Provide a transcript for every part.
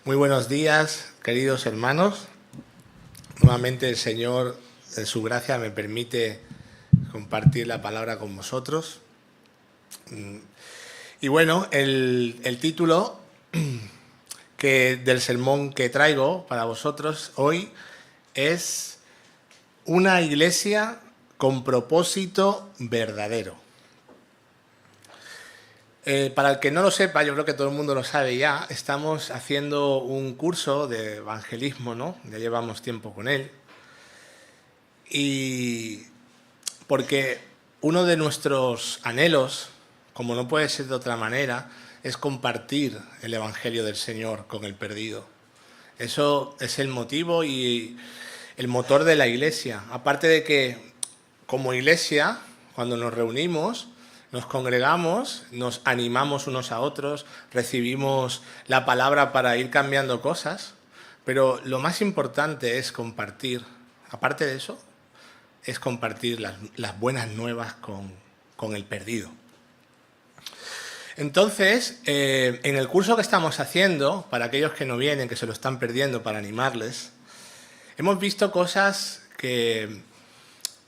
Muy buenos días, queridos hermanos. Nuevamente el Señor, en su gracia, me permite compartir la palabra con vosotros. Y bueno, el título del sermón que traigo para vosotros hoy es Una iglesia con propósito verdadero. Para el que no lo sepa, yo creo que todo el mundo lo sabe ya, estamos haciendo un curso de evangelismo, ¿no? Ya llevamos tiempo con él. Y porque uno de nuestros anhelos, como no puede ser de otra manera, es compartir el Evangelio del Señor con el perdido. Eso es el motivo y el motor de la Iglesia. Aparte de que, como Iglesia, cuando nos reunimos, nos congregamos, nos animamos unos a otros, recibimos la palabra para ir cambiando cosas, pero lo más importante es compartir. Aparte de eso, es compartir las buenas nuevas con el perdido. Entonces, en el curso que estamos haciendo, para aquellos que no vienen, que se lo están perdiendo, para animarles, hemos visto cosas que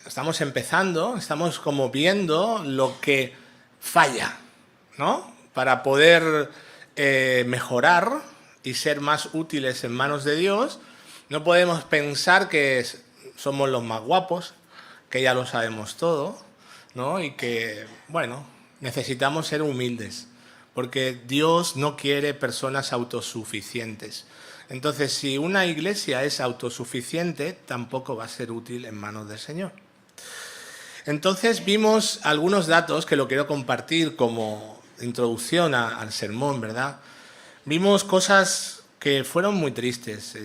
estamos empezando, estamos como viendo lo que falla, ¿no? Para poder mejorar y ser más útiles en manos de Dios. No podemos pensar que somos los más guapos, que ya lo sabemos todo, ¿no? Y que, bueno, necesitamos ser humildes, porque Dios no quiere personas autosuficientes. Entonces, si una iglesia es autosuficiente, tampoco va a ser útil en manos del Señor. Entonces vimos algunos datos que lo quiero compartir como introducción al sermón, ¿verdad? Vimos cosas que fueron muy tristes,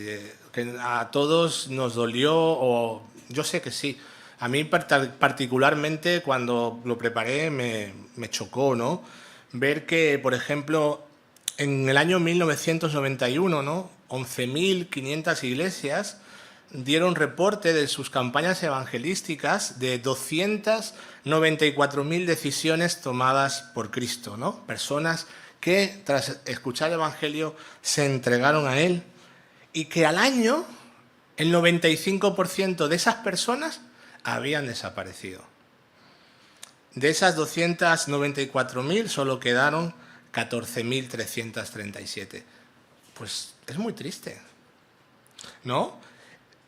que a todos nos dolió, o yo sé que sí. A mí particularmente cuando lo preparé me chocó, ¿no? Ver que, por ejemplo, en el año 1991, ¿no? 11.500 iglesias dieron reporte de sus campañas evangelísticas de 294.000 decisiones tomadas por Cristo, ¿no? Personas que tras escuchar el Evangelio se entregaron a Él y que al año el 95% de esas personas habían desaparecido. De esas 294.000 solo quedaron 14.337. Pues es muy triste, ¿no?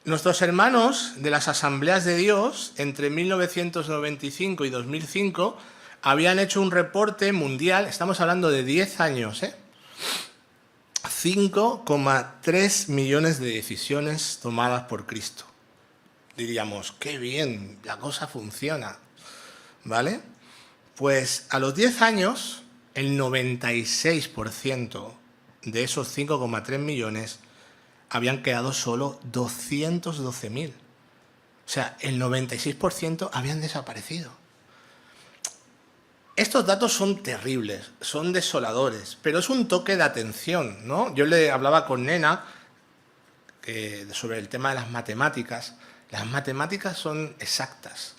Nuestros hermanos de las Asambleas de Dios, entre 1995 y 2005, habían hecho un reporte mundial, estamos hablando de 10 años, 5,3 millones de decisiones tomadas por Cristo. Diríamos, qué bien, la cosa funciona, ¿vale? Pues a los 10 años, el 96% de esos 5,3 millones habían quedado solo 212.000. O sea, el 96% habían desaparecido. Estos datos son terribles, son desoladores, pero es un toque de atención, ¿no? Yo le hablaba con Nena sobre el tema de las matemáticas. Las matemáticas son exactas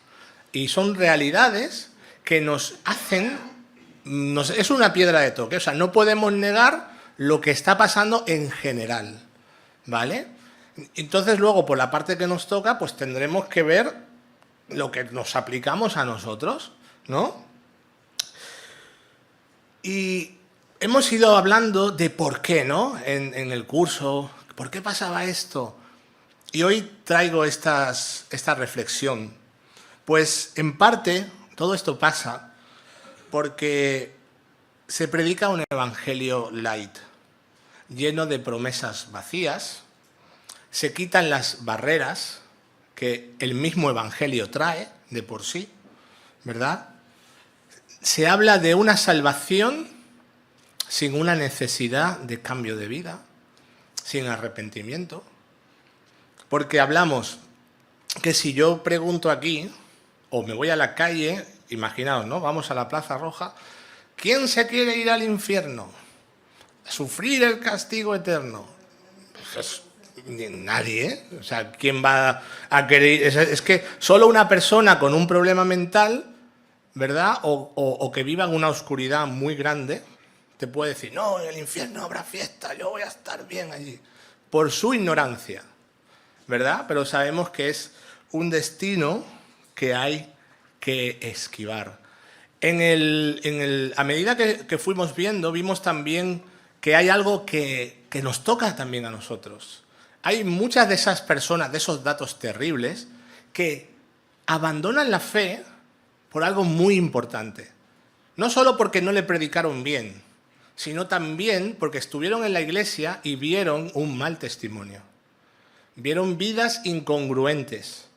y son realidades que nos hacen... es una piedra de toque, o sea, no podemos negar lo que está pasando en general, ¿vale? Entonces luego, por la parte que nos toca, pues tendremos que ver lo que nos aplicamos a nosotros, ¿no? Y hemos ido hablando de por qué, ¿no? En el curso, ¿por qué pasaba esto? Y hoy traigo esta reflexión. Pues en parte todo esto pasa porque se predica un evangelio light, lleno de promesas vacías, se quitan las barreras que el mismo evangelio trae de por sí, ¿verdad? Se habla de una salvación sin una necesidad de cambio de vida, sin arrepentimiento, porque hablamos que si yo pregunto aquí, o me voy a la calle, imaginaos, ¿no? Vamos a la Plaza Roja, ¿quién se quiere ir al infierno? ¿Sufrir el castigo eterno? Pues nadie, ¿eh? O sea, ¿quién va a querer? Es que solo una persona con un problema mental, ¿verdad? O que viva en una oscuridad muy grande, te puede decir, no, en el infierno habrá fiesta, yo voy a estar bien allí. Por su ignorancia, ¿verdad? Pero sabemos que es un destino que hay que esquivar. A medida que fuimos viendo, vimos también que hay algo que nos toca también a nosotros. Hay muchas de esas personas, de esos datos terribles, que abandonan la fe por algo muy importante. No solo porque no le predicaron bien, sino también porque estuvieron en la iglesia y vieron un mal testimonio. Vieron vidas incongruentes.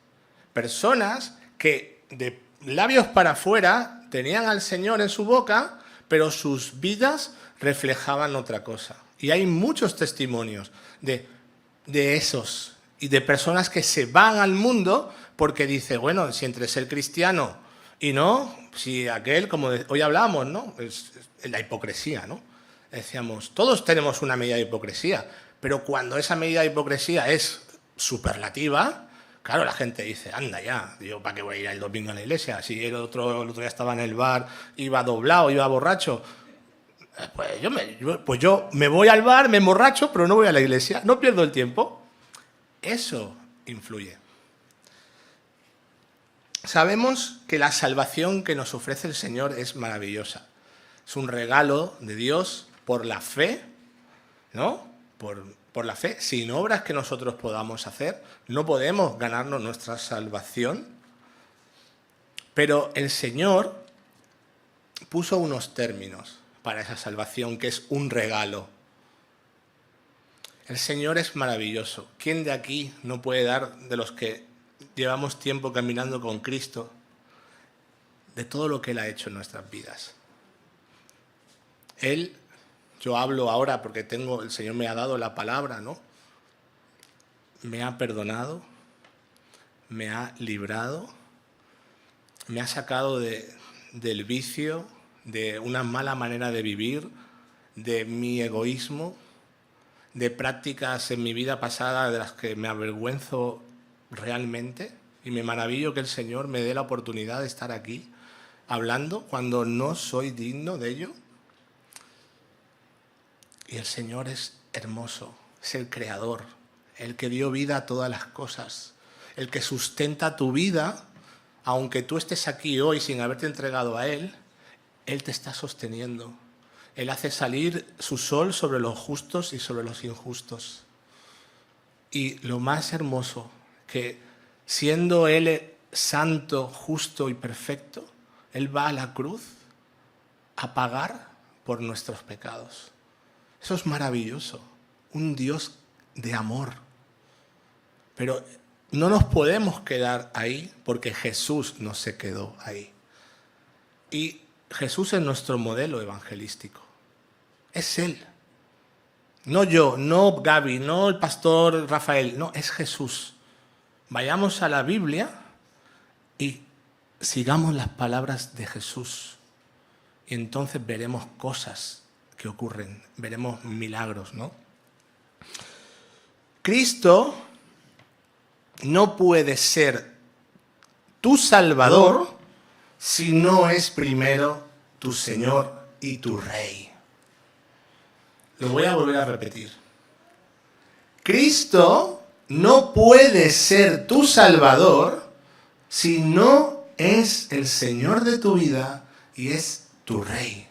Personas que de labios para afuera tenían al Señor en su boca, pero sus vidas reflejaban otra cosa. Y hay muchos testimonios de esos y de personas que se van al mundo porque dice, bueno, si entre ser cristiano y no, si aquel, como hoy hablábamos, ¿no? Es la hipocresía, ¿no? Decíamos, todos tenemos una medida de hipocresía, pero cuando esa medida de hipocresía es superlativa, claro, la gente dice, anda ya, yo ¿para qué voy a ir el domingo a la iglesia? Si el otro día estaba en el bar, iba doblado, iba borracho. Pues yo me voy al bar, me emborracho, pero no voy a la iglesia, no pierdo el tiempo. Eso influye. Sabemos que la salvación que nos ofrece el Señor es maravillosa. Es un regalo de Dios por la fe, ¿no? Por la fe, sin obras que nosotros podamos hacer, no podemos ganarnos nuestra salvación. Pero el Señor puso unos términos para esa salvación, que es un regalo. El Señor es maravilloso. ¿Quién de aquí no puede dar, de los que llevamos tiempo caminando con Cristo, de todo lo que Él ha hecho en nuestras vidas? Yo hablo ahora porque el Señor me ha dado la palabra, ¿no? Me ha perdonado, me ha librado, me ha sacado del vicio, de una mala manera de vivir, de mi egoísmo, de prácticas en mi vida pasada de las que me avergüenzo realmente, y me maravillo que el Señor me dé la oportunidad de estar aquí hablando cuando no soy digno de ello. Y el Señor es hermoso, es el creador, el que dio vida a todas las cosas, el que sustenta tu vida, aunque tú estés aquí hoy sin haberte entregado a Él te está sosteniendo. Él hace salir su sol sobre los justos y sobre los injustos. Y lo más hermoso, que siendo Él santo, justo y perfecto, Él va a la cruz a pagar por nuestros pecados. Eso es maravilloso, un Dios de amor. Pero no nos podemos quedar ahí porque Jesús no se quedó ahí. Y Jesús es nuestro modelo evangelístico. Es Él. No yo, no Gaby, no el pastor Rafael, no, es Jesús. Vayamos a la Biblia y sigamos las palabras de Jesús. Y entonces veremos cosas que ocurren, veremos milagros, ¿no? Cristo no puede ser tu Salvador si no es primero tu Señor y tu Rey. Lo voy a volver a repetir. Cristo no puede ser tu Salvador si no es el Señor de tu vida y es tu Rey.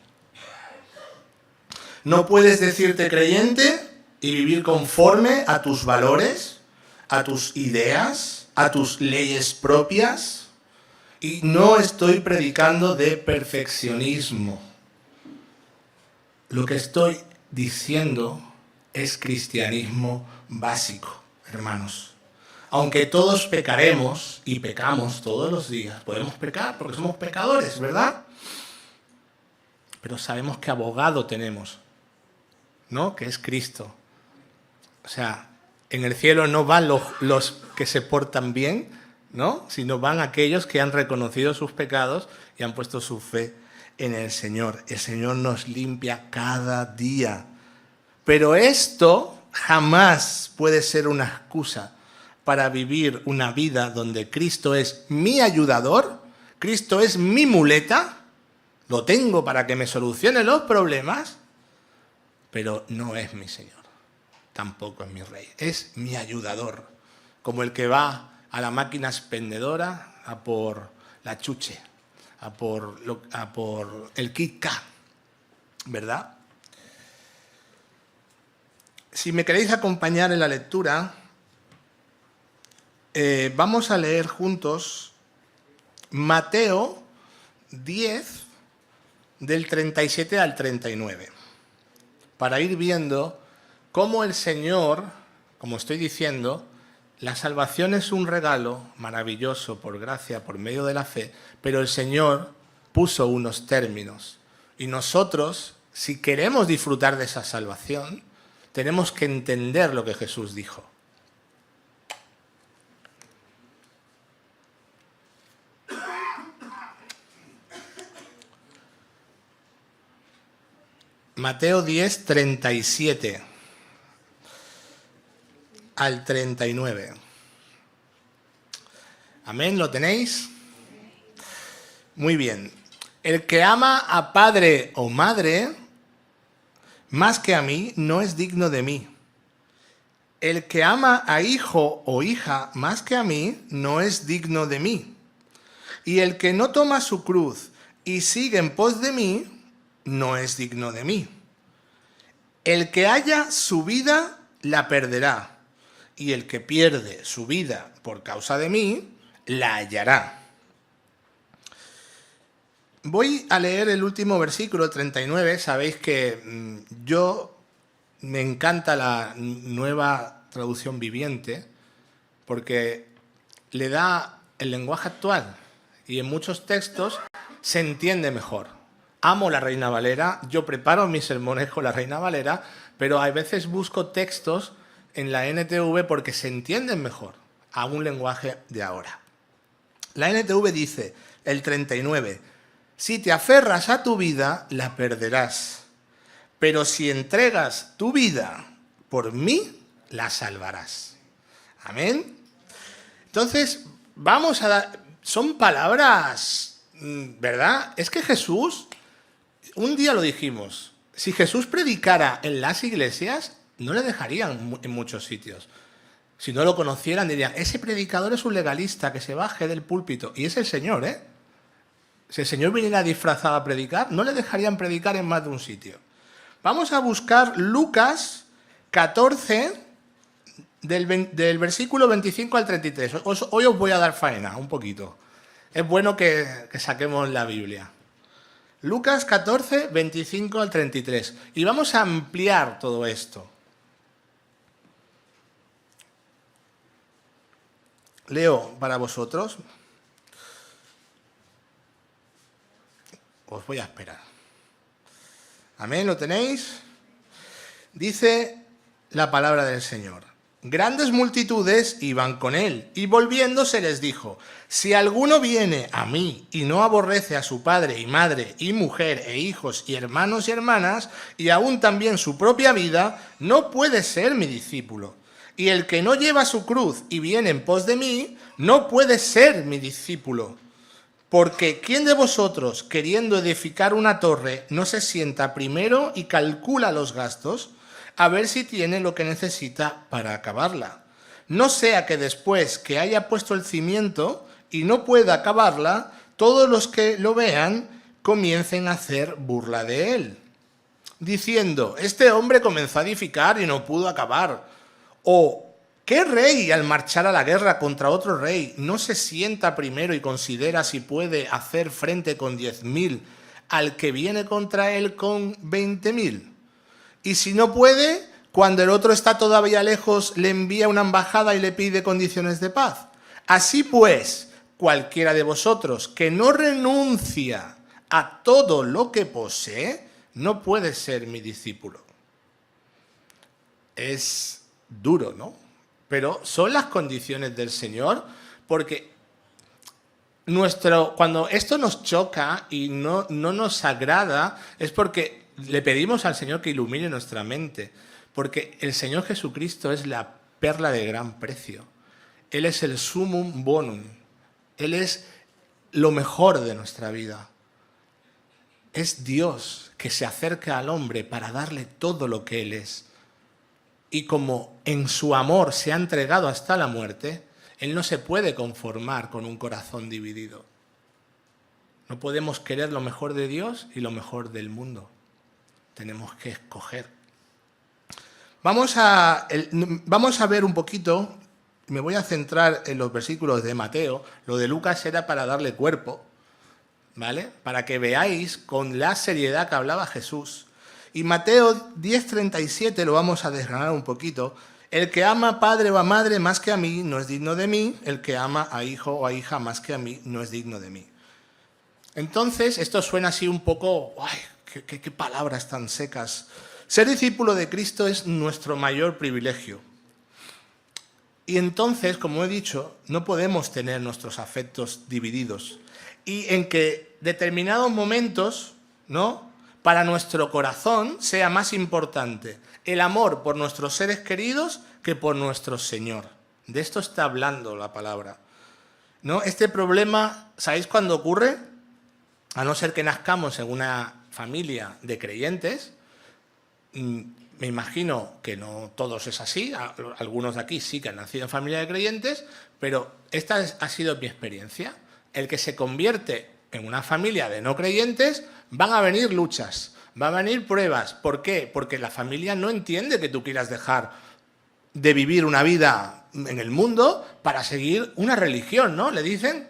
No puedes decirte creyente y vivir conforme a tus valores, a tus ideas, a tus leyes propias. Y no estoy predicando de perfeccionismo. Lo que estoy diciendo es cristianismo básico, hermanos. Aunque todos pecaremos y pecamos todos los días, podemos pecar porque somos pecadores, ¿verdad? Pero sabemos que abogado tenemos, ¿no? Que es Cristo. O sea, en el cielo no van los que se portan bien, ¿no? Sino van aquellos que han reconocido sus pecados y han puesto su fe en el Señor. El Señor nos limpia cada día. Pero esto jamás puede ser una excusa para vivir una vida donde Cristo es mi ayudador, Cristo es mi muleta, lo tengo para que me solucione los problemas, pero no es mi Señor, tampoco es mi Rey, es mi ayudador, como el que va a la máquina expendedora a por la chuche, a por el Kit Kat, ¿verdad? Si me queréis acompañar en la lectura, vamos a leer juntos Mateo 10, del 37 al 39, para ir viendo cómo el Señor, como estoy diciendo, la salvación es un regalo maravilloso por gracia, por medio de la fe, pero el Señor puso unos términos. Y nosotros, si queremos disfrutar de esa salvación, tenemos que entender lo que Jesús dijo. Mateo 10, 37 al 39. Amén, ¿lo tenéis? Muy bien. El que ama a padre o madre más que a mí no es digno de mí. El que ama a hijo o hija más que a mí no es digno de mí. Y el que no toma su cruz y sigue en pos de mí no es digno de mí. El que haya su vida la perderá, y el que pierde su vida por causa de mí la hallará. Voy a leer el último versículo, 39. Sabéis que yo me encanta la Nueva Traducción Viviente porque le da el lenguaje actual y en muchos textos se entiende mejor. Amo la Reina Valera, yo preparo mis sermones con la Reina Valera, pero a veces busco textos en la NTV porque se entienden mejor a un lenguaje de ahora. La NTV dice, el 39, si te aferras a tu vida, la perderás, pero si entregas tu vida por mí, la salvarás. Amén. Entonces, vamos a dar, son palabras, ¿verdad? Es que Jesús, un día lo dijimos, si Jesús predicara en las iglesias, no le dejarían en muchos sitios. Si no lo conocieran, dirían, ese predicador es un legalista, que se baje del púlpito. Y es el Señor, ¿eh? Si el Señor viniera disfrazado a predicar, no le dejarían predicar en más de un sitio. Vamos a buscar Lucas 14, del versículo 25 al 33. Hoy os voy a dar faena un poquito. Es bueno que saquemos la Biblia. Lucas 14, 25 al 33. Y vamos a ampliar todo esto. Leo para vosotros. Os voy a esperar. Amén, ¿lo tenéis? Dice la palabra del Señor. Grandes multitudes iban con él, y volviéndose les dijo, si alguno viene a mí y no aborrece a su padre y madre y mujer e hijos y hermanos y hermanas, y aún también su propia vida, no puede ser mi discípulo. Y el que no lleva su cruz y viene en pos de mí, no puede ser mi discípulo. Porque ¿quién de vosotros, queriendo edificar una torre, no se sienta primero y calcula los gastos, a ver si tiene lo que necesita para acabarla? No sea que después que haya puesto el cimiento y no pueda acabarla, todos los que lo vean comiencen a hacer burla de él, diciendo, este hombre comenzó a edificar y no pudo acabar. O, ¿qué rey al marchar a la guerra contra otro rey no se sienta primero y considera si puede hacer frente con 10.000 al que viene contra él con 20.000? Y si no puede, cuando el otro está todavía lejos, le envía una embajada y le pide condiciones de paz. Así pues, cualquiera de vosotros que no renuncia a todo lo que posee, no puede ser mi discípulo. Es duro, ¿no? Pero son las condiciones del Señor, porque cuando esto nos choca y no nos agrada, es porque le pedimos al Señor que ilumine nuestra mente, porque el Señor Jesucristo es la perla de gran precio. Él es el sumum bonum. Él es lo mejor de nuestra vida. es Dios que se acerca al hombre para darle todo lo que Él es. Y como en su amor se ha entregado hasta la muerte, Él no se puede conformar con un corazón dividido. No podemos querer lo mejor de Dios y lo mejor del mundo. Tenemos que escoger. Vamos a ver un poquito, me voy a centrar en los versículos de Mateo. Lo de Lucas era para darle cuerpo, ¿vale? Para que veáis con la seriedad que hablaba Jesús. Y Mateo 10:37 lo vamos a desgranar un poquito. El que ama a padre o a madre más que a mí no es digno de mí. El que ama a hijo o a hija más que a mí no es digno de mí. Entonces, esto suena así un poco, ¡ay, qué palabras tan secas! Ser discípulo de Cristo es nuestro mayor privilegio. Y entonces, como he dicho, no podemos tener nuestros afectos divididos. Y en que determinados momentos, ¿no?, para nuestro corazón sea más importante el amor por nuestros seres queridos que por nuestro Señor. De esto está hablando la palabra, ¿no? Este problema, ¿sabéis cuándo ocurre? A no ser que nazcamos en una familia de creyentes. Me imagino que no todos es así, algunos de aquí sí que han nacido en familia de creyentes, pero esta ha sido mi experiencia. El que se convierte en una familia de no creyentes, van a venir luchas, van a venir pruebas. ¿Por qué? Porque la familia no entiende que tú quieras dejar de vivir una vida en el mundo para seguir una religión, ¿no? Le dicen,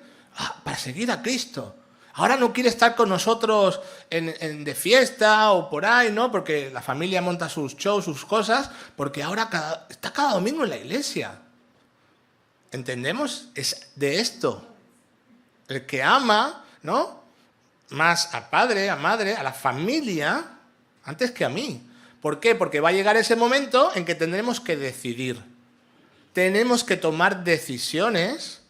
para seguir a Cristo. Ahora no quiere estar con nosotros de fiesta o por ahí, ¿no? Porque la familia monta sus shows, sus cosas, porque ahora está cada domingo en la iglesia. ¿Entendemos? Es de esto. El que ama, ¿no?, más a padre, a madre, a la familia, antes que a mí. ¿Por qué? Porque va a llegar ese momento en que tendremos que decidir. Tenemos que tomar decisiones,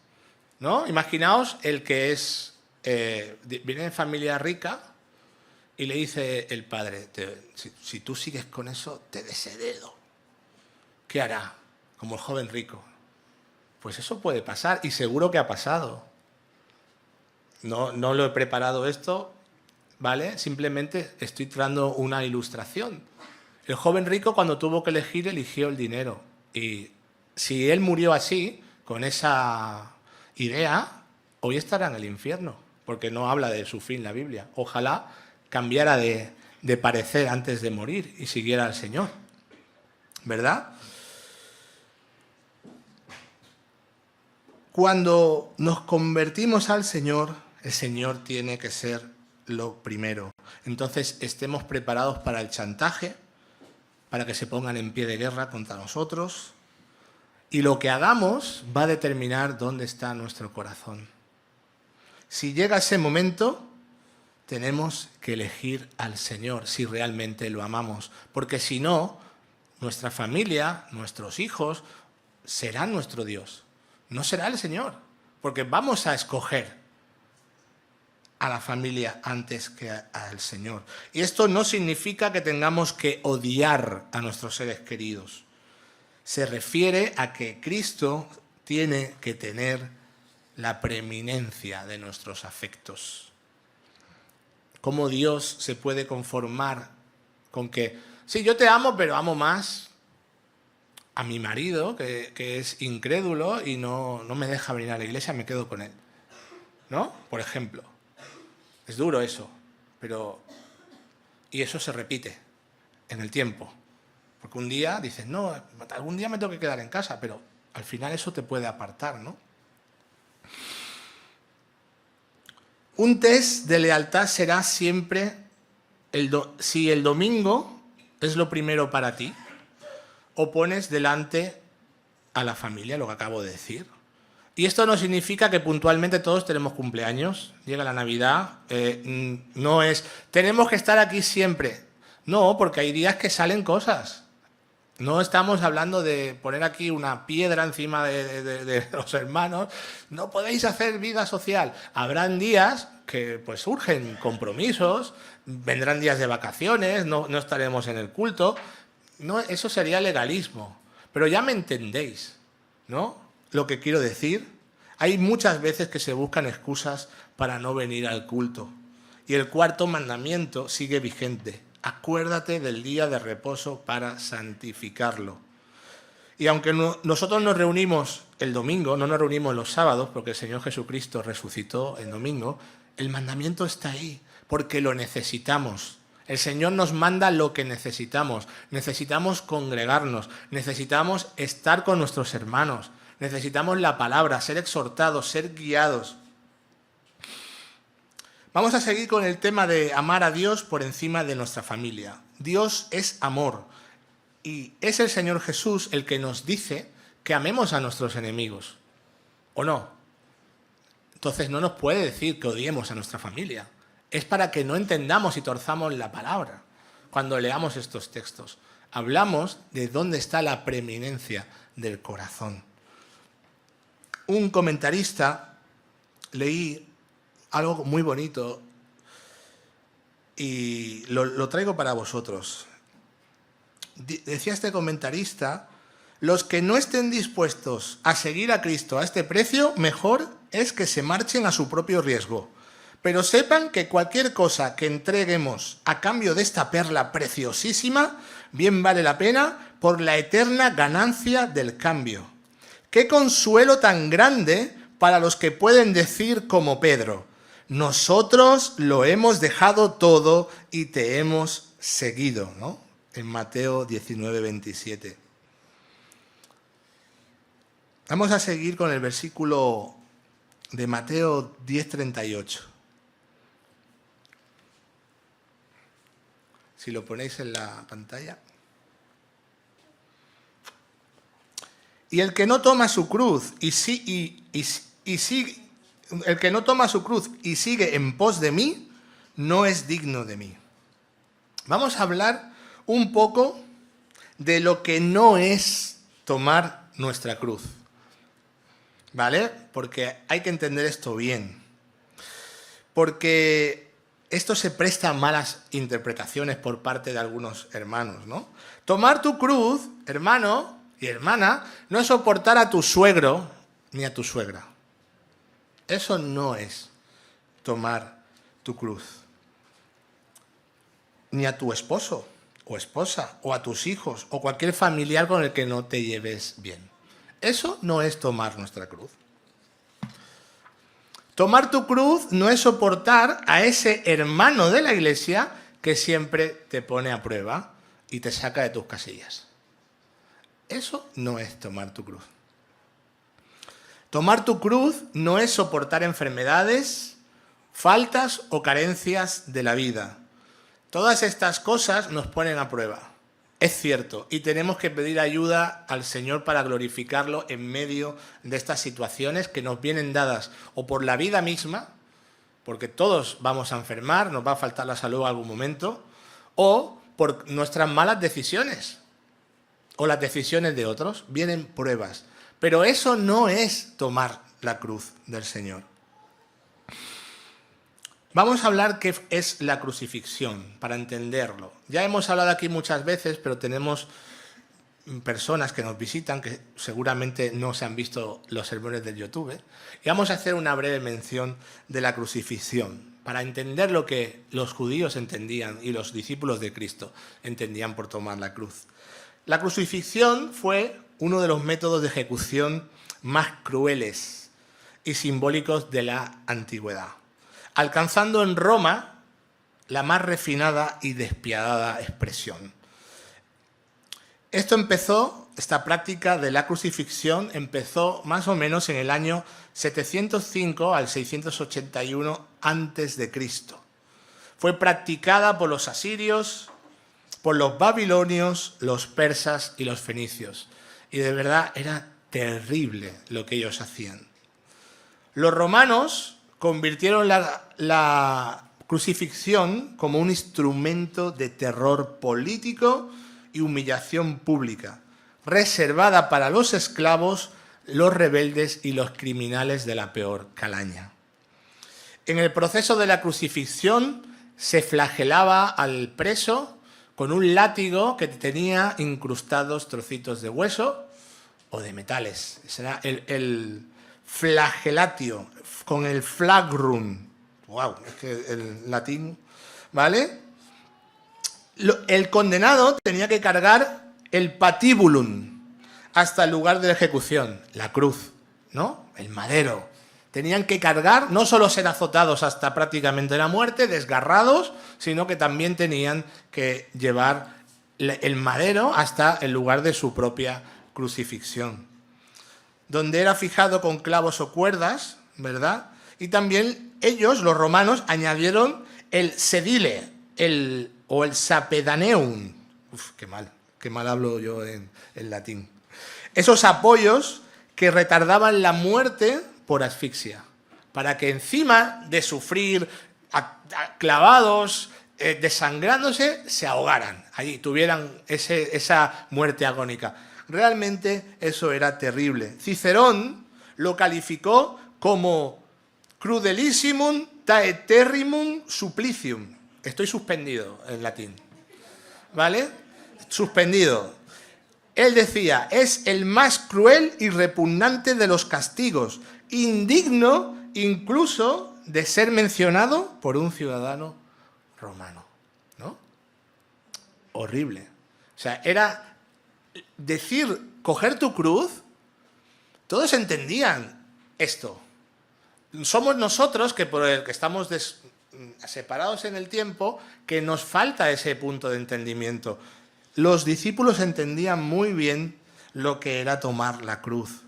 ¿no? Imaginaos el que es... viene de familia rica y le dice el padre, si tú sigues con eso, te desheredo. ¿Qué hará? Como el joven rico. Pues eso puede pasar y seguro que ha pasado. No lo he preparado esto, ¿vale? Simplemente estoy dando una ilustración. El joven rico, cuando tuvo que elegir, eligió el dinero. Y si él murió así, con esa idea, hoy estará en el infierno, porque no habla de su fin la Biblia. Ojalá cambiara de parecer antes de morir y siguiera al Señor, ¿verdad? Cuando nos convertimos al Señor, el Señor tiene que ser lo primero. Entonces, estemos preparados para el chantaje, para que se pongan en pie de guerra contra nosotros. Y lo que hagamos va a determinar dónde está nuestro corazón. Si llega ese momento, tenemos que elegir al Señor si realmente lo amamos. Porque si no, nuestra familia, nuestros hijos, serán nuestro Dios. No será el Señor, porque vamos a escoger a la familia antes que al Señor. Y esto no significa que tengamos que odiar a nuestros seres queridos. Se refiere a que Cristo tiene que tener la preeminencia de nuestros afectos. ¿Cómo Dios se puede conformar con que, sí, yo te amo, pero amo más a mi marido, que es incrédulo y no me deja venir a la iglesia, me quedo con él? ¿No? Por ejemplo. Es duro eso, pero... Y eso se repite en el tiempo. Porque un día dices, no, algún día me tengo que quedar en casa, pero al final eso te puede apartar, ¿no? Un test de lealtad será siempre si el domingo es lo primero para ti o pones delante a la familia, lo que acabo de decir. Y esto no significa que puntualmente todos tenemos cumpleaños, llega la Navidad, no es, tenemos que estar aquí siempre. No, porque hay días que salen cosas. No estamos hablando de poner aquí una piedra encima de los hermanos. No podéis hacer vida social. Habrán días que pues surgen compromisos, vendrán días de vacaciones, no estaremos en el culto. No, eso sería legalismo. Pero ya me entendéis, ¿no? Lo que quiero decir. Hay muchas veces que se buscan excusas para no venir al culto. Y el cuarto mandamiento sigue vigente. Acuérdate del día de reposo para santificarlo. Y aunque nosotros nos reunimos el domingo, no nos reunimos los sábados, porque el Señor Jesucristo resucitó el domingo, el mandamiento está ahí, porque lo necesitamos. El Señor nos manda lo que necesitamos. Necesitamos congregarnos, necesitamos estar con nuestros hermanos, necesitamos la palabra, ser exhortados, ser guiados. Vamos a seguir con el tema de amar a Dios por encima de nuestra familia. Dios es amor y es el Señor Jesús el que nos dice que amemos a nuestros enemigos, ¿o no? Entonces no nos puede decir que odiemos a nuestra familia. Es para que no entendamos y torzamos la palabra cuando leamos estos textos. Hablamos de dónde está la preeminencia del corazón. Un comentarista, leí algo muy bonito y lo traigo para vosotros. Decía este comentarista: los que no estén dispuestos a seguir a Cristo a este precio, mejor es que se marchen a su propio riesgo. Pero sepan que cualquier cosa que entreguemos a cambio de esta perla preciosísima, bien vale la pena por la eterna ganancia del cambio. ¡Qué consuelo tan grande para los que pueden decir como Pedro: nosotros lo hemos dejado todo y te hemos seguido, ¿no? En Mateo 19, 27. Vamos a seguir con el versículo de Mateo 10, 38. Si lo ponéis en la pantalla. Y el que no toma su cruz el que no toma su cruz y sigue en pos de mí, no es digno de mí. Vamos a hablar un poco de lo que no es tomar nuestra cruz, ¿vale? Porque hay que entender esto bien. Porque esto se presta a malas interpretaciones por parte de algunos hermanos, ¿no? Tomar tu cruz, hermano y hermana, no es soportar a tu suegro ni a tu suegra. Eso no es tomar tu cruz. Ni a tu esposo o esposa, o a tus hijos, o cualquier familiar con el que no te lleves bien. Eso no es tomar nuestra cruz. Tomar tu cruz no es soportar a ese hermano de la iglesia que siempre te pone a prueba y te saca de tus casillas. Eso no es tomar tu cruz. Tomar tu cruz no es soportar enfermedades, faltas o carencias de la vida. Todas estas cosas nos ponen a prueba. Es cierto, y tenemos que pedir ayuda al Señor para glorificarlo en medio de estas situaciones que nos vienen dadas o por la vida misma, porque todos vamos a enfermar, nos va a faltar la salud en algún momento, o por nuestras malas decisiones o las decisiones de otros. Vienen pruebas, pero eso no es tomar la cruz del Señor. Vamos a hablar qué es la crucifixión, para entenderlo. Ya hemos hablado aquí muchas veces, pero tenemos personas que nos visitan que seguramente no se han visto los sermones del YouTube. Y vamos a hacer una breve mención de la crucifixión, para entender lo que los judíos entendían y los discípulos de Cristo entendían por tomar la cruz. La crucifixión fue uno de los métodos de ejecución más crueles y simbólicos de la antigüedad, alcanzando en Roma la más refinada y despiadada expresión. Esta práctica de la crucifixión empezó más o menos en el año 705 al 681 a.C. Fue practicada por los asirios, por los babilonios, los persas y los fenicios. Y de verdad era terrible lo que ellos hacían. Los romanos convirtieron la crucifixión como un instrumento de terror político y humillación pública, reservada para los esclavos, los rebeldes y los criminales de la peor calaña. En el proceso de la crucifixión se flagelaba al preso con un látigo que tenía incrustados trocitos de hueso o de metales. Será el flagelatio, con el flagrum, wow, es que el latín, ¿vale? El condenado tenía que cargar el patibulum hasta el lugar de ejecución, la cruz, ¿no? El madero. Tenían que cargar, no solo ser azotados hasta prácticamente la muerte, desgarrados, sino que también tenían que llevar el madero hasta el lugar de su propia crucifixión, donde era fijado con clavos o cuerdas, ¿verdad? Y también ellos, los romanos, añadieron el sedile, o el sapedaneum. Uf, qué mal hablo yo en latín. Esos apoyos que retardaban la muerte por asfixia, para que encima de sufrir clavados, desangrándose, se ahogaran, allí tuvieran esa muerte agónica. Realmente eso era terrible. Cicerón lo calificó como crudelissimum taeterrimum supplicium. Estoy suspendido en latín, ¿vale? Suspendido. Él decía, es el más cruel y repugnante de los castigos, indigno incluso de ser mencionado por un ciudadano romano, ¿no? Horrible. O sea, era decir, coger tu cruz, todos entendían esto. Somos nosotros que por el que estamos separados en el tiempo, que nos falta ese punto de entendimiento. Los discípulos entendían muy bien lo que era tomar la cruz.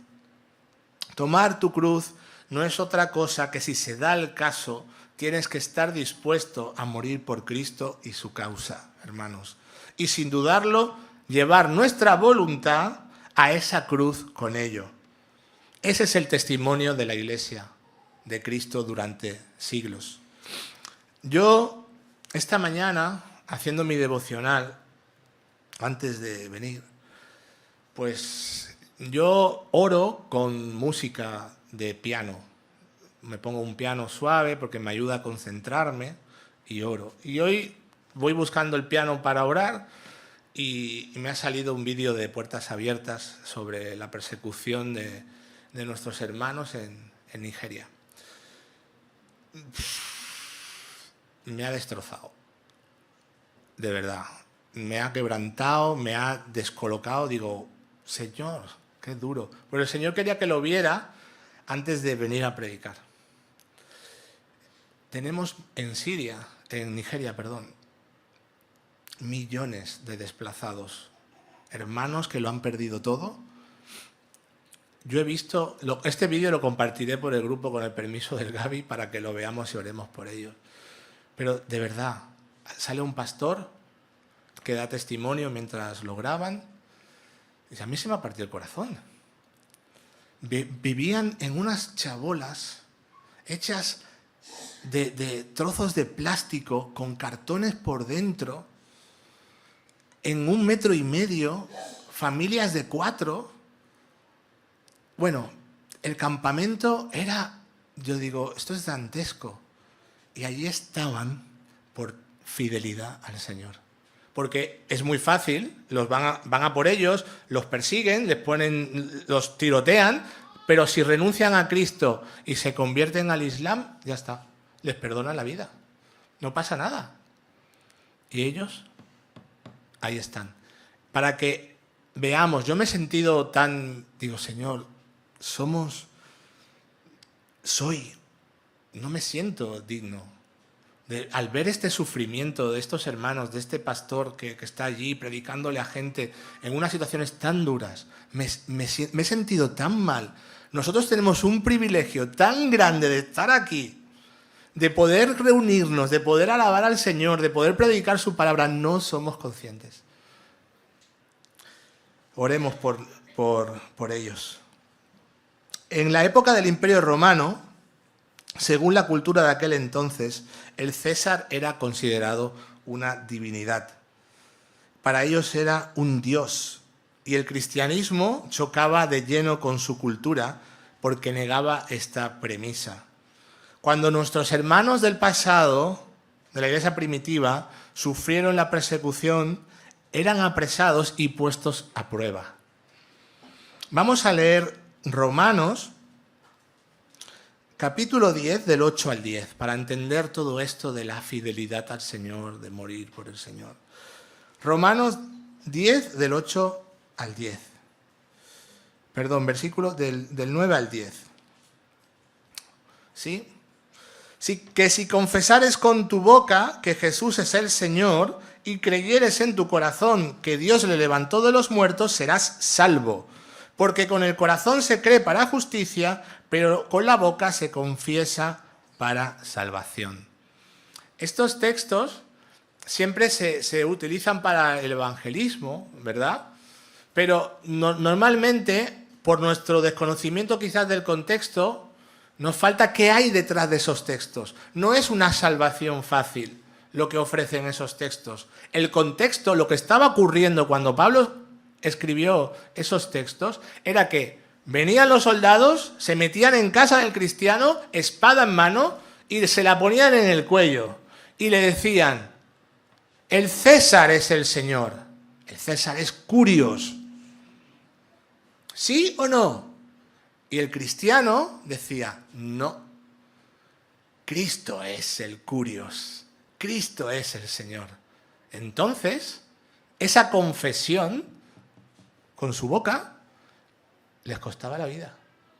Tomar tu cruz no es otra cosa que, si se da el caso, tienes que estar dispuesto a morir por Cristo y su causa, hermanos. Y sin dudarlo, llevar nuestra voluntad a esa cruz con ello. Ese es el testimonio de la Iglesia de Cristo durante siglos. Yo, esta mañana, haciendo mi devocional, antes de venir, pues yo oro con música de piano. Me pongo un piano suave porque me ayuda a concentrarme y oro. Y hoy voy buscando el piano para orar y me ha salido un vídeo de Puertas Abiertas sobre la persecución de nuestros hermanos en Nigeria. Me ha destrozado, de verdad. Me ha quebrantado, me ha descolocado. Digo, Señor, qué duro. Pero el Señor quería que lo viera antes de venir a predicar. Tenemos en Nigeria, millones de desplazados, hermanos que lo han perdido todo. Yo he visto, este vídeo lo compartiré por el grupo con el permiso del Gaby para que lo veamos y oremos por ellos. Pero de verdad, sale un pastor que da testimonio mientras lo graban. Y a mí se me ha partido el corazón. Vivían en unas chabolas hechas de trozos de plástico con cartones por dentro, en 1,5 metros, familias de 4. Bueno, el campamento era, yo digo, esto es dantesco. Y allí estaban por fidelidad al Señor. Porque es muy fácil, van a por ellos, los persiguen, los tirotean, pero si renuncian a Cristo y se convierten al Islam, ya está, les perdonan la vida. No pasa nada. Y ellos, ahí están. Para que veamos, yo me he sentido tan, digo, Señor, no me siento digno. Al ver este sufrimiento de estos hermanos, de este pastor que está allí predicándole a gente en unas situaciones tan duras, me he sentido tan mal. Nosotros tenemos un privilegio tan grande de estar aquí, de poder reunirnos, de poder alabar al Señor, de poder predicar su palabra. No somos conscientes. Oremos por ellos. En la época del Imperio Romano, según la cultura de aquel entonces, el César era considerado una divinidad. Para ellos era un dios. Y el cristianismo chocaba de lleno con su cultura porque negaba esta premisa. Cuando nuestros hermanos del pasado, de la iglesia primitiva, sufrieron la persecución, eran apresados y puestos a prueba. Vamos a leer Romanos, capítulo 10, del 8 al 10, para entender todo esto de la fidelidad al Señor, de morir por el Señor. Romanos 10, del 8 al 10. Perdón, versículo del 9 al 10. ¿Sí? Que si confesares con tu boca que Jesús es el Señor y creyeres en tu corazón que Dios le levantó de los muertos, serás salvo. Porque con el corazón se cree para justicia, pero con la boca se confiesa para salvación. Estos textos siempre se utilizan para el evangelismo, ¿verdad? Pero normalmente, por nuestro desconocimiento quizás del contexto, nos falta qué hay detrás de esos textos. No es una salvación fácil lo que ofrecen esos textos. El contexto, lo que estaba ocurriendo cuando Pablo escribió esos textos, era que venían los soldados, se metían en casa del cristiano, espada en mano, y se la ponían en el cuello. Y le decían, el César es el Señor. El César es Curios. ¿Sí o no? Y el cristiano decía, no, Cristo es el Curios, Cristo es el Señor. Entonces, esa confesión con su boca les costaba la vida.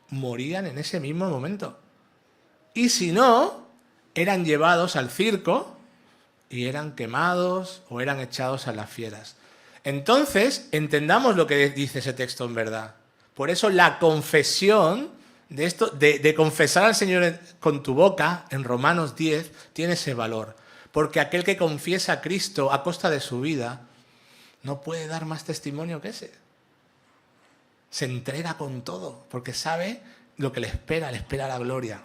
Morían en ese mismo momento. Y si no, eran llevados al circo y eran quemados o eran echados a las fieras. Entonces, entendamos lo que dice ese texto en verdad. Por eso la confesión de esto, de confesar al Señor con tu boca, en Romanos 10, tiene ese valor. Porque aquel que confiesa a Cristo a costa de su vida, no puede dar más testimonio que ese. Se entrega con todo, porque sabe lo que le espera la gloria.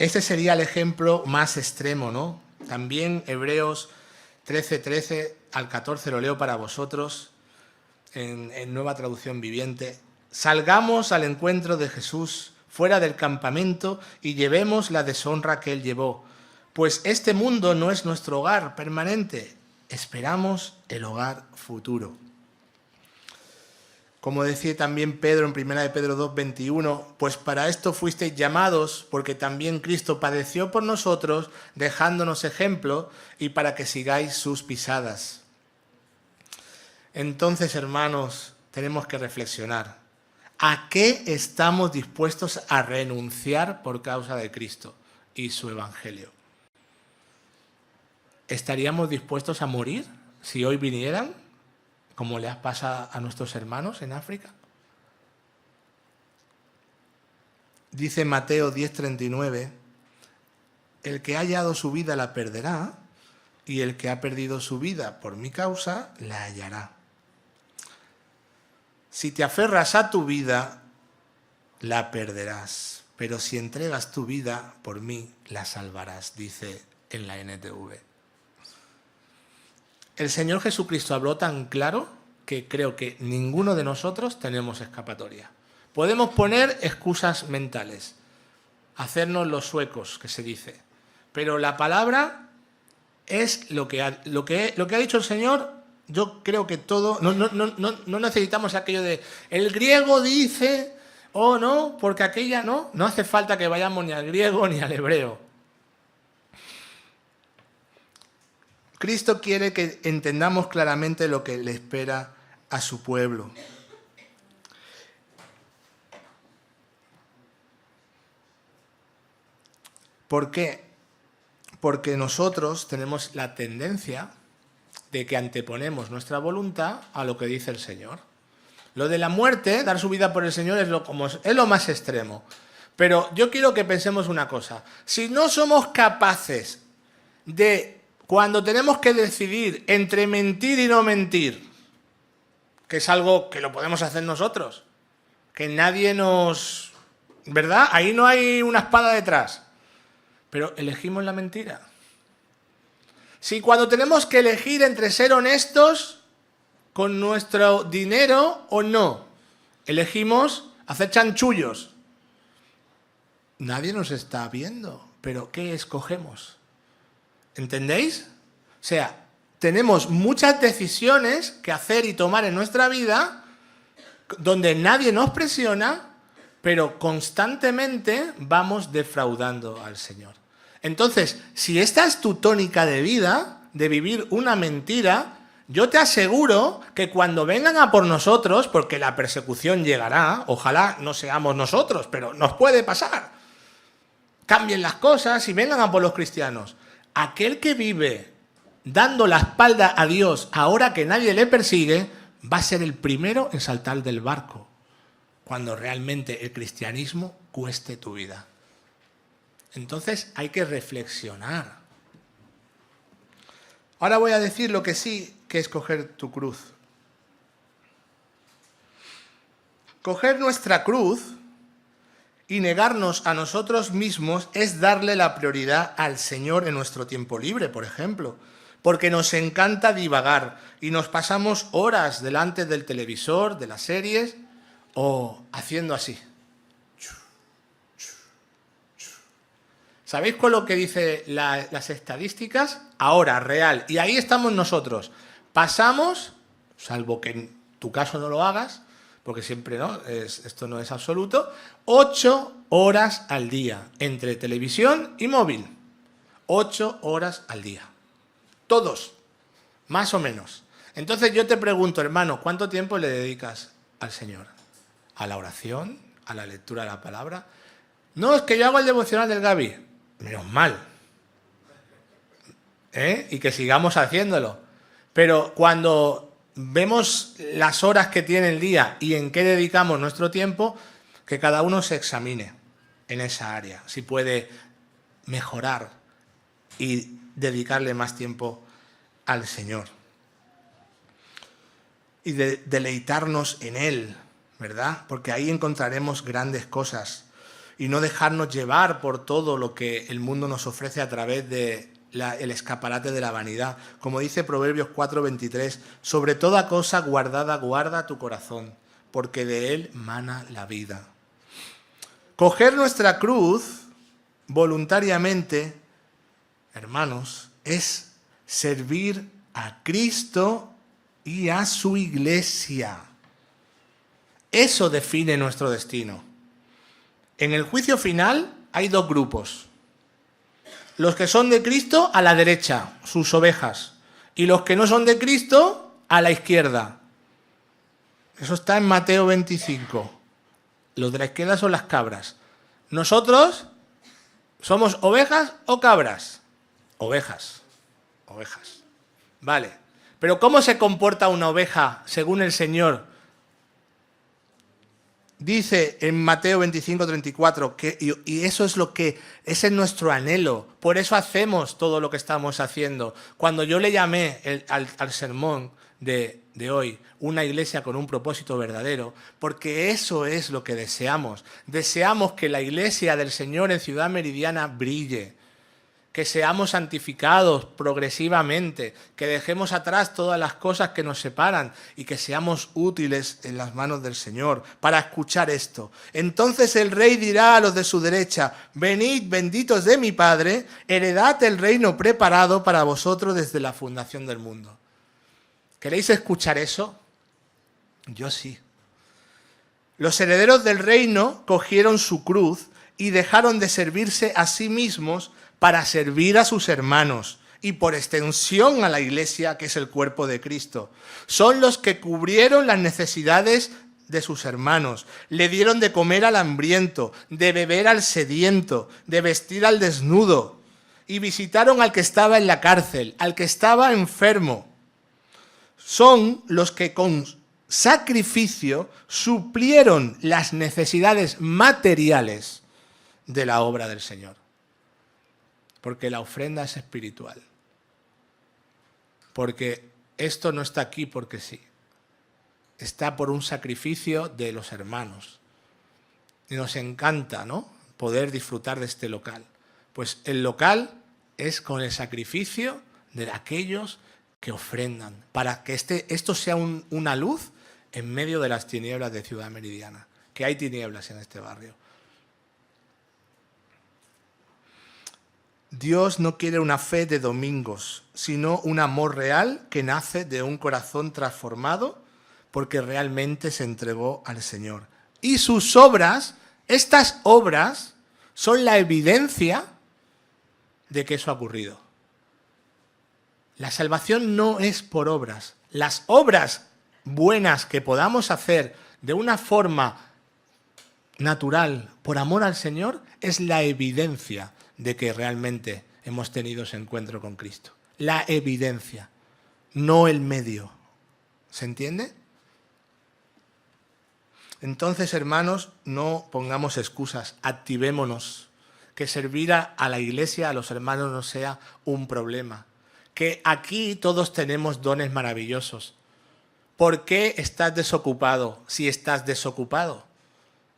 Este sería el ejemplo más extremo, ¿no? También Hebreos 13 al 14 lo leo para vosotros. En Nueva Traducción Viviente. Salgamos al encuentro de Jesús fuera del campamento y llevemos la deshonra que él llevó. Pues este mundo no es nuestro hogar permanente. Esperamos el hogar futuro. Como decía también Pedro en 1 de Pedro 2:21, pues para esto fuisteis llamados, porque también Cristo padeció por nosotros, dejándonos ejemplo, y para que sigáis sus pisadas. Entonces, hermanos, tenemos que reflexionar. ¿A qué estamos dispuestos a renunciar por causa de Cristo y su Evangelio? ¿Estaríamos dispuestos a morir si hoy vinieran, como les pasa a nuestros hermanos en África? Dice Mateo 10:39, el que ha hallado su vida la perderá, y el que ha perdido su vida por mi causa la hallará. Si te aferras a tu vida, la perderás, pero si entregas tu vida por mí, la salvarás, dice en la NTV. El Señor Jesucristo habló tan claro que creo que ninguno de nosotros tenemos escapatoria. Podemos poner excusas mentales, hacernos los suecos, que se dice, pero la palabra es lo que ha dicho el Señor. Yo creo que todo, no necesitamos aquello de, el griego dice, o no, porque aquella no hace falta que vayamos ni al griego ni al hebreo. Cristo quiere que entendamos claramente lo que le espera a su pueblo. ¿Por qué? Porque nosotros tenemos la tendencia de que anteponemos nuestra voluntad a lo que dice el Señor. Lo de la muerte, dar su vida por el Señor, es lo más extremo. Pero yo quiero que pensemos una cosa. Si no somos capaces de, cuando tenemos que decidir entre mentir y no mentir, que es algo que lo podemos hacer nosotros, que nadie nos... ¿verdad? Ahí no hay una espada detrás. Pero elegimos la mentira. Si cuando tenemos que elegir entre ser honestos con nuestro dinero o no, elegimos hacer chanchullos, nadie nos está viendo, pero ¿qué escogemos? ¿Entendéis? O sea, tenemos muchas decisiones que hacer y tomar en nuestra vida donde nadie nos presiona, pero constantemente vamos defraudando al Señor. Entonces, si esta es tu tónica de vida, de vivir una mentira, yo te aseguro que cuando vengan a por nosotros, porque la persecución llegará, ojalá no seamos nosotros, pero nos puede pasar, cambien las cosas y vengan a por los cristianos. Aquel que vive dando la espalda a Dios ahora que nadie le persigue, va a ser el primero en saltar del barco, cuando realmente el cristianismo cueste tu vida. Entonces hay que reflexionar. Ahora voy a decir lo que sí, que es coger tu cruz. Coger nuestra cruz y negarnos a nosotros mismos es darle la prioridad al Señor en nuestro tiempo libre, por ejemplo. Porque nos encanta divagar y nos pasamos horas delante del televisor, de las series, o haciendo así. ¿Sabéis con lo que dice las estadísticas? Ahora, real. Y ahí estamos nosotros. Pasamos, salvo que en tu caso no lo hagas, porque siempre no, esto no es absoluto, 8 horas al día entre televisión y móvil. 8 horas al día. Todos, más o menos. Entonces yo te pregunto, hermano, ¿cuánto tiempo le dedicas al Señor? ¿A la oración? ¿A la lectura de la palabra? No, es que yo hago el devocional del Gaby. Menos mal. Y que sigamos haciéndolo. Pero cuando vemos las horas que tiene el día y en qué dedicamos nuestro tiempo, que cada uno se examine en esa área, si puede mejorar y dedicarle más tiempo al Señor. Y deleitarnos en Él, ¿verdad? Porque ahí encontraremos grandes cosas. Y no dejarnos llevar por todo lo que el mundo nos ofrece a través de el escaparate de la vanidad. Como dice Proverbios 4:23, sobre toda cosa guardada guarda tu corazón, porque de él mana la vida. Coger nuestra cruz voluntariamente, hermanos, es servir a Cristo y a su iglesia. Eso define nuestro destino. En el juicio final hay dos grupos. Los que son de Cristo a la derecha, sus ovejas, y los que no son de Cristo a la izquierda. Eso está en Mateo 25. Los de la izquierda son las cabras. Nosotros somos ovejas o cabras. Ovejas. Ovejas. Vale. Pero ¿cómo se comporta una oveja según el Señor? Dice en Mateo 25:34 que y eso es ese es nuestro anhelo. Por eso hacemos todo lo que estamos haciendo. Cuando yo le llamé al sermón de hoy una iglesia con un propósito verdadero, porque eso es lo que deseamos. Deseamos que la iglesia del Señor en Ciudad Meridiana brille, que seamos santificados progresivamente, que dejemos atrás todas las cosas que nos separan y que seamos útiles en las manos del Señor para escuchar esto. Entonces el Rey dirá a los de su derecha, venid benditos de mi Padre, heredad el reino preparado para vosotros desde la fundación del mundo. ¿Queréis escuchar eso? Yo sí. Los herederos del reino cogieron su cruz y dejaron de servirse a sí mismos para servir a sus hermanos y por extensión a la iglesia, que es el cuerpo de Cristo. Son los que cubrieron las necesidades de sus hermanos, le dieron de comer al hambriento, de beber al sediento, de vestir al desnudo, y visitaron al que estaba en la cárcel, al que estaba enfermo. Son los que con sacrificio suplieron las necesidades materiales de la obra del Señor. Porque la ofrenda es espiritual. Porque esto no está aquí porque sí. Está por un sacrificio de los hermanos. Y nos encanta, ¿no?, poder disfrutar de este local. Pues el local es con el sacrificio de aquellos que ofrendan. Para que esto sea una luz en medio de las tinieblas de Ciudad Meridiana. Que hay tinieblas en este barrio. Dios no quiere una fe de domingos, sino un amor real que nace de un corazón transformado porque realmente se entregó al Señor. Y sus obras Estas obras son la evidencia de que eso ha ocurrido. La salvación no es por obras. Las obras buenas que podamos hacer de una forma natural, por amor al Señor, es la evidencia de que realmente hemos tenido ese encuentro con Cristo. La evidencia, no el medio. ¿Se entiende? Entonces, hermanos, no pongamos excusas, activémonos. Que servir a la iglesia, a los hermanos, no sea un problema. Que aquí todos tenemos dones maravillosos. ¿Por qué estás desocupado si estás desocupado?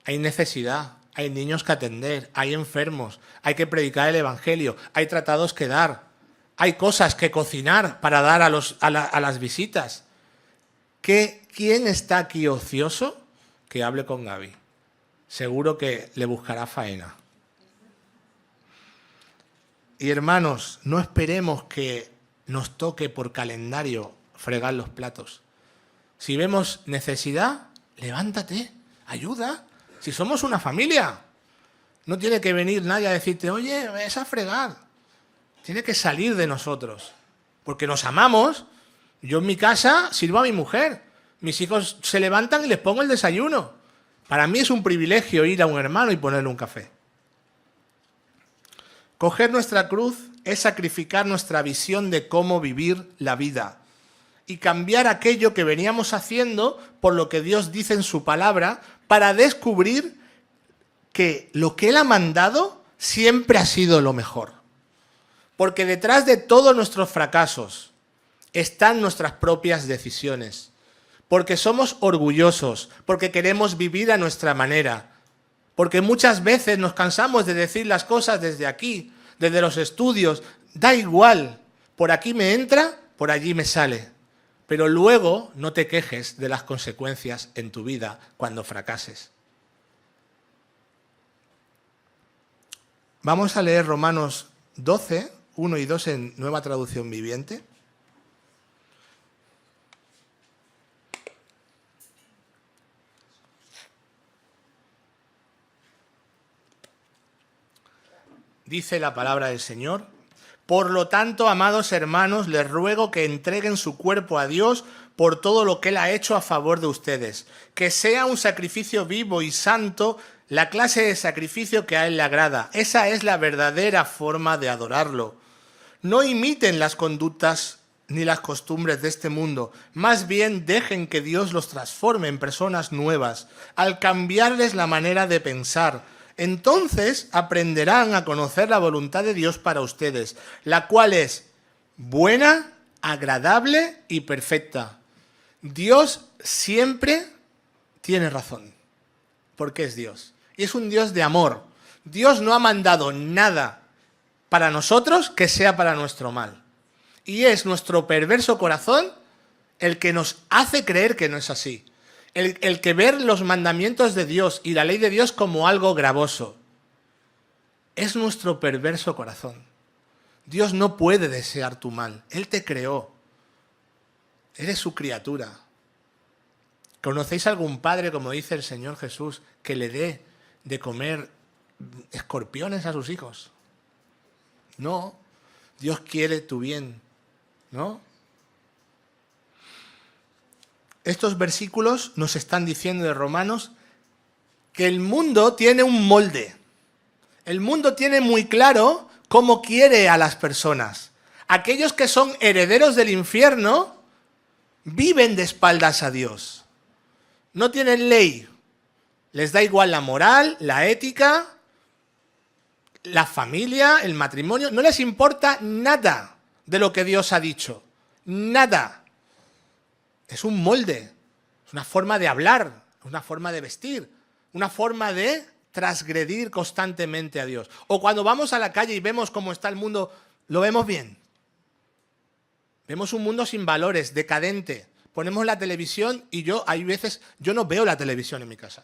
Hay necesidad, hay niños que atender, hay enfermos, hay que predicar el evangelio, hay tratados que dar, hay cosas que cocinar para dar a las visitas. ¿Quién está aquí ocioso? Que hable con Gaby. Seguro que le buscará faena. Y hermanos, no esperemos que nos toque por calendario fregar los platos. Si vemos necesidad, levántate, ayuda. Si somos una familia, no tiene que venir nadie a decirte, oye, ves a fregar. Tiene que salir de nosotros. Porque nos amamos. Yo en mi casa sirvo a mi mujer. Mis hijos se levantan y les pongo el desayuno. Para mí es un privilegio ir a un hermano y ponerle un café. Coger nuestra cruz es sacrificar nuestra visión de cómo vivir la vida y cambiar aquello que veníamos haciendo por lo que Dios dice en su palabra para descubrir que lo que Él ha mandado siempre ha sido lo mejor. Porque detrás de todos nuestros fracasos están nuestras propias decisiones. Porque somos orgullosos, porque queremos vivir a nuestra manera. Porque muchas veces nos cansamos de decir las cosas desde aquí, desde los estudios. Da igual, por aquí me entra, por allí me sale. Pero luego no te quejes de las consecuencias en tu vida cuando fracases. Vamos a leer Romanos 12, 1 y 2 en Nueva Traducción Viviente. Dice la palabra del Señor: por lo tanto, amados hermanos, les ruego que entreguen su cuerpo a Dios por todo lo que Él ha hecho a favor de ustedes, que sea un sacrificio vivo y santo, la clase de sacrificio que a Él le agrada. Esa es la verdadera forma de adorarlo. No imiten las conductas ni las costumbres de este mundo, más bien dejen que Dios los transforme en personas nuevas, al cambiarles la manera de pensar. Entonces aprenderán a conocer la voluntad de Dios para ustedes, la cual es buena, agradable y perfecta. Dios siempre tiene razón, porque es Dios. Y es un Dios de amor. Dios no ha mandado nada para nosotros que sea para nuestro mal. Y es nuestro perverso corazón el que nos hace creer que no es así. El que ver los mandamientos de Dios y la ley de Dios como algo gravoso. Es nuestro perverso corazón. Dios no puede desear tu mal. Él te creó. Eres su criatura. ¿Conocéis algún padre, como dice el Señor Jesús, que le dé de comer escorpiones a sus hijos? No. Dios quiere tu bien, ¿no? Estos versículos nos están diciendo de Romanos que el mundo tiene un molde. El mundo tiene muy claro cómo quiere a las personas. Aquellos que son herederos del infierno viven de espaldas a Dios. No tienen ley. Les da igual la moral, la ética, la familia, el matrimonio. No les importa nada de lo que Dios ha dicho. Nada. Es un molde, es una forma de hablar, una forma de vestir, una forma de transgredir constantemente a Dios. O cuando vamos a la calle y vemos cómo está el mundo, lo vemos bien. Vemos un mundo sin valores, decadente. Ponemos la televisión y hay veces, yo no veo la televisión en mi casa.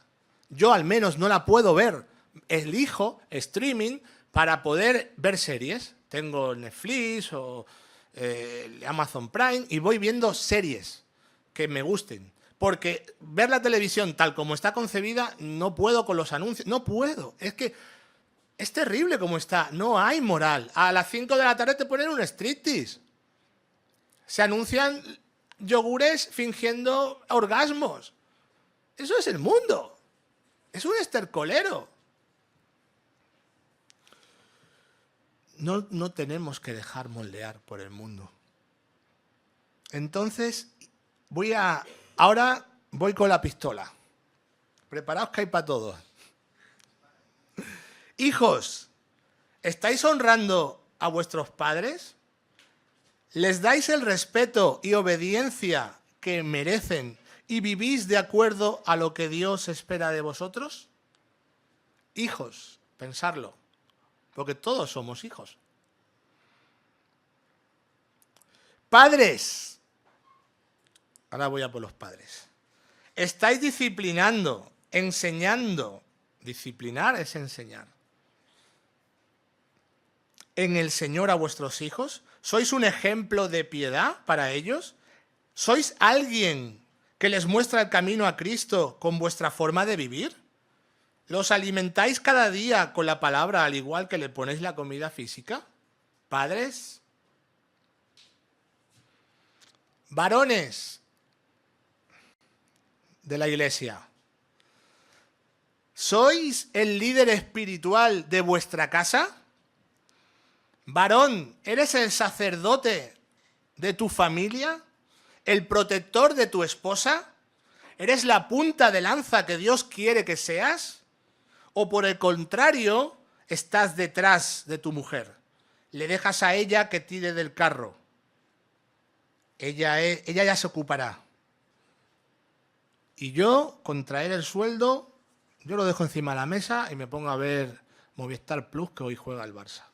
Yo al menos no la puedo ver. Elijo streaming para poder ver series. Tengo Netflix o Amazon Prime y voy viendo series que me gusten. Porque ver la televisión tal como está concebida, no puedo con los anuncios. No puedo. Es que es terrible como está. No hay moral. A las 5 de la tarde te ponen un striptease. Se anuncian yogures fingiendo orgasmos. Eso es el mundo. Es un estercolero. No tenemos que dejar moldear por el mundo. Entonces, ahora voy con la pistola. Preparaos que hay para todos. Hijos, ¿estáis honrando a vuestros padres? ¿Les dais el respeto y obediencia que merecen y vivís de acuerdo a lo que Dios espera de vosotros? Hijos, pensarlo, porque todos somos hijos. Padres, ahora voy a por los padres. ¿Estáis disciplinando, enseñando? Disciplinar es enseñar. ¿En el Señor a vuestros hijos? ¿Sois un ejemplo de piedad para ellos? ¿Sois alguien que les muestra el camino a Cristo con vuestra forma de vivir? ¿Los alimentáis cada día con la palabra al igual que le ponéis la comida física? Padres. Varones de la iglesia, ¿sois el líder espiritual de vuestra casa? Varón, ¿eres el sacerdote de tu familia? ¿El protector de tu esposa? ¿Eres la punta de lanza que Dios quiere que seas? ¿O por el contrario, estás detrás de tu mujer? ¿Le dejas a ella que tire del carro? Ella ya se ocupará. Y yo, con traer el sueldo, yo lo dejo encima de la mesa y me pongo a ver Movistar Plus, que hoy juega el Barça.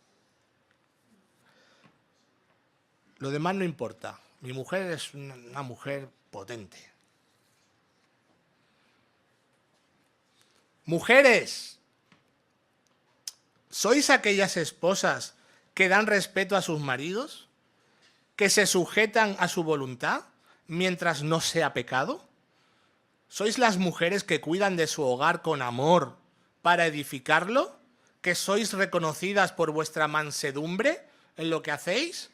Lo demás no importa. Mi mujer es una mujer potente. Mujeres, ¿sois aquellas esposas que dan respeto a sus maridos? ¿Que se sujetan a su voluntad mientras no sea pecado? ¿Sois las mujeres que cuidan de su hogar con amor para edificarlo? ¿Que sois reconocidas por vuestra mansedumbre en lo que hacéis?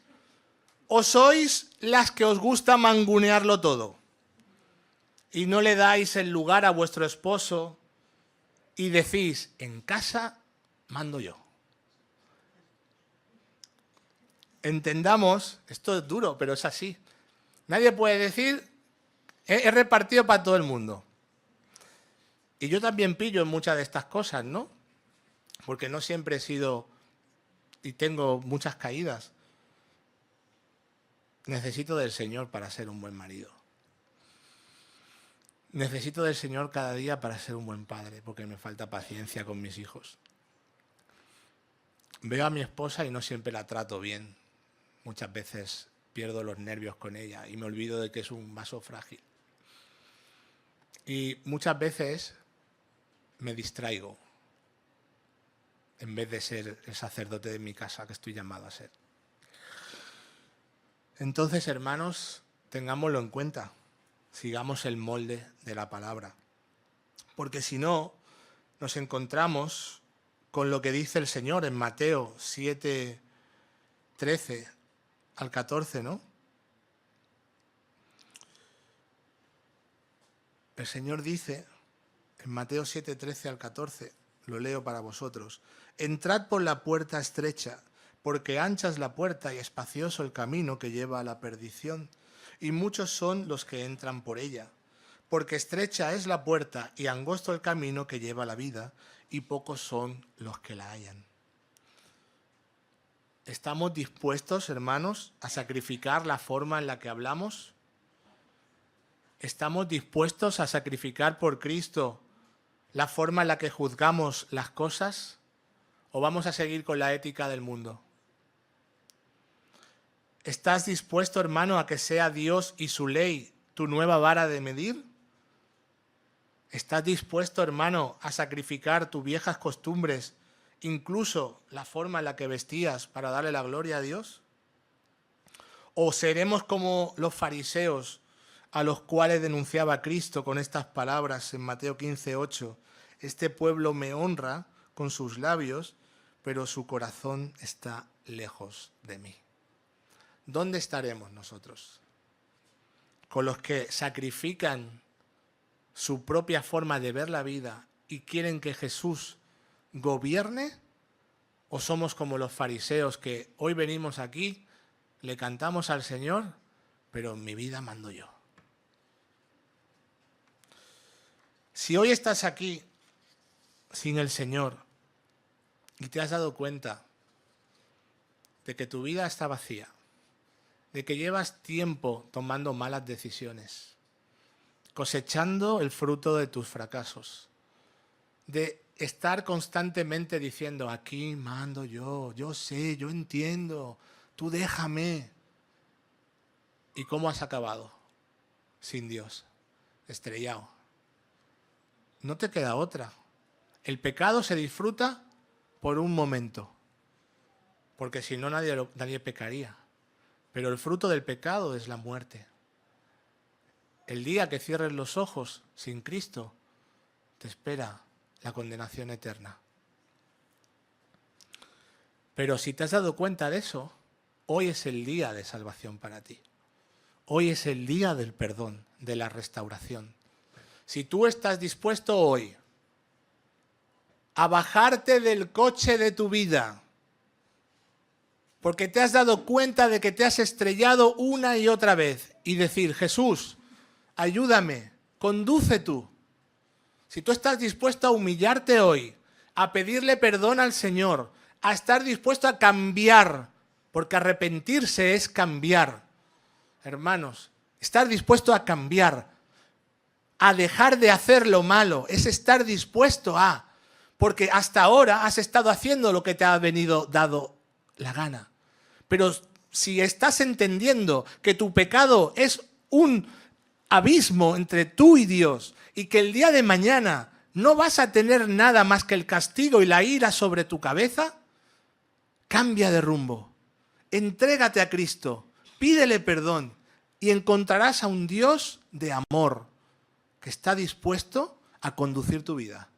¿O sois las que os gusta mangunearlo todo y no le dais el lugar a vuestro esposo y decís, en casa mando yo? Entendamos, esto es duro, pero es así. Nadie puede decir, he repartido para todo el mundo. Y yo también pillo en muchas de estas cosas, ¿no? Porque no siempre he sido y tengo muchas caídas. Necesito del Señor para ser un buen marido. Necesito del Señor cada día para ser un buen padre, porque me falta paciencia con mis hijos. Veo a mi esposa y no siempre la trato bien. Muchas veces pierdo los nervios con ella y me olvido de que es un vaso frágil. Y muchas veces me distraigo en vez de ser el sacerdote de mi casa que estoy llamado a ser. Entonces, hermanos, tengámoslo en cuenta. Sigamos el molde de la palabra. Porque si no, nos encontramos con lo que dice el Señor en Mateo 7, 13 al 14, ¿no? El Señor dice en Mateo 7, 13 al 14, lo leo para vosotros: entrad por la puerta estrecha, porque ancha es la puerta y espacioso el camino que lleva a la perdición, y muchos son los que entran por ella. Porque estrecha es la puerta y angosto el camino que lleva a la vida, y pocos son los que la hallan. ¿Estamos dispuestos, hermanos, a sacrificar la forma en la que hablamos? ¿Estamos dispuestos a sacrificar por Cristo la forma en la que juzgamos las cosas? ¿O vamos a seguir con la ética del mundo? ¿Estás dispuesto, hermano, a que sea Dios y su ley tu nueva vara de medir? ¿Estás dispuesto, hermano, a sacrificar tus viejas costumbres, incluso la forma en la que vestías, para darle la gloria a Dios? ¿O seremos como los fariseos, a los cuales denunciaba Cristo con estas palabras en Mateo 15:8. Este pueblo me honra con sus labios, pero su corazón está lejos de mí. ¿Dónde estaremos nosotros? ¿Con los que sacrifican su propia forma de ver la vida y quieren que Jesús gobierne? ¿O somos como los fariseos que hoy venimos aquí, le cantamos al Señor, pero en mi vida mando yo? Si hoy estás aquí sin el Señor y te has dado cuenta de que tu vida está vacía, de que llevas tiempo tomando malas decisiones, cosechando el fruto de tus fracasos, de estar constantemente diciendo, aquí mando yo sé, yo entiendo, tú déjame. ¿Y cómo has acabado? Sin Dios, estrellado. No te queda otra. El pecado se disfruta por un momento, porque si no nadie pecaría. Pero el fruto del pecado es la muerte. El día que cierres los ojos sin Cristo, te espera la condenación eterna. Pero si te has dado cuenta de eso, hoy es el día de salvación para ti. Hoy es el día del perdón, de la restauración. Si tú estás dispuesto hoy a bajarte del coche de tu vida, porque te has dado cuenta de que te has estrellado una y otra vez, y decir, Jesús, ayúdame, conduce tú. Si tú estás dispuesto a humillarte hoy, a pedirle perdón al Señor, a estar dispuesto a cambiar, porque arrepentirse es cambiar. Hermanos, estar dispuesto a cambiar, a dejar de hacer lo malo, es estar dispuesto a, porque hasta ahora has estado haciendo lo que te ha venido dado la gana. Pero si estás entendiendo que tu pecado es un abismo entre tú y Dios y que el día de mañana no vas a tener nada más que el castigo y la ira sobre tu cabeza, cambia de rumbo, entrégate a Cristo, pídele perdón y encontrarás a un Dios de amor que está dispuesto a conducir tu vida,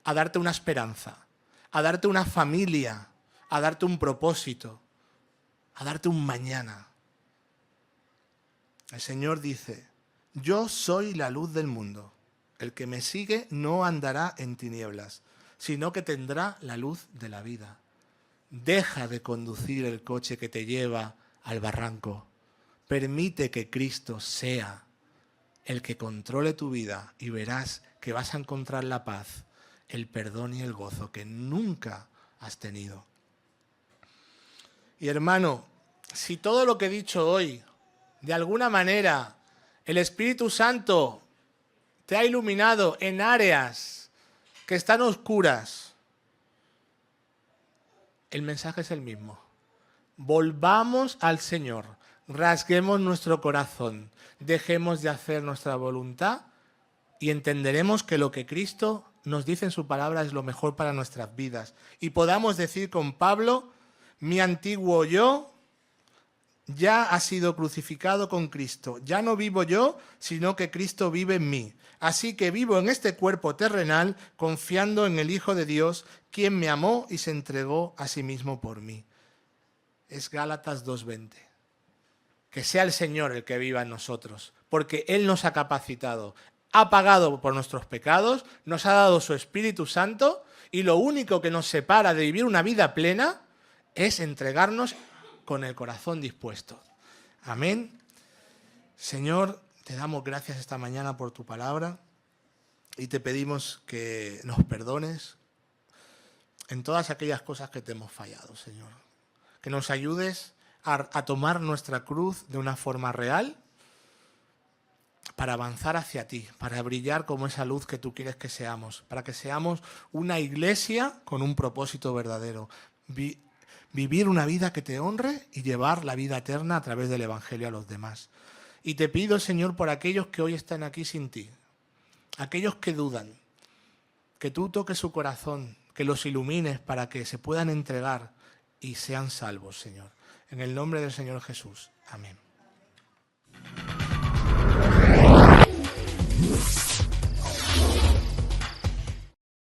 a darte una esperanza, a darte una familia, a darte un propósito, a darte un mañana. El Señor dice, yo soy la luz del mundo. El que me sigue no andará en tinieblas, sino que tendrá la luz de la vida. Deja de conducir el coche que te lleva al barranco. Permite que Cristo sea el que controle tu vida y verás que vas a encontrar la paz, el perdón y el gozo que nunca has tenido. Y hermano, si todo lo que he dicho hoy, de alguna manera, el Espíritu Santo te ha iluminado en áreas que están oscuras, el mensaje es el mismo. Volvamos al Señor, rasguemos nuestro corazón, dejemos de hacer nuestra voluntad y entenderemos que lo que Cristo nos dice en su palabra es lo mejor para nuestras vidas. Y podamos decir con Pablo, mi antiguo yo ya ha sido crucificado con Cristo. Ya no vivo yo, sino que Cristo vive en mí. Así que vivo en este cuerpo terrenal confiando en el Hijo de Dios, quien me amó y se entregó a sí mismo por mí. Es Gálatas 2:20. Que sea el Señor el que viva en nosotros, porque Él nos ha capacitado, ha pagado por nuestros pecados, nos ha dado su Espíritu Santo y lo único que nos separa de vivir una vida plena es entregarnos con el corazón dispuesto. Amén. Señor, te damos gracias esta mañana por tu palabra y te pedimos que nos perdones en todas aquellas cosas que te hemos fallado, Señor. Que nos ayudes a tomar nuestra cruz de una forma real para avanzar hacia ti, para brillar como esa luz que tú quieres que seamos, para que seamos una iglesia con un propósito verdadero. Vivir una vida que te honre y llevar la vida eterna a través del Evangelio a los demás. Y te pido, Señor, por aquellos que hoy están aquí sin ti, aquellos que dudan, que tú toques su corazón, que los ilumines para que se puedan entregar y sean salvos, Señor. En el nombre del Señor Jesús. Amén.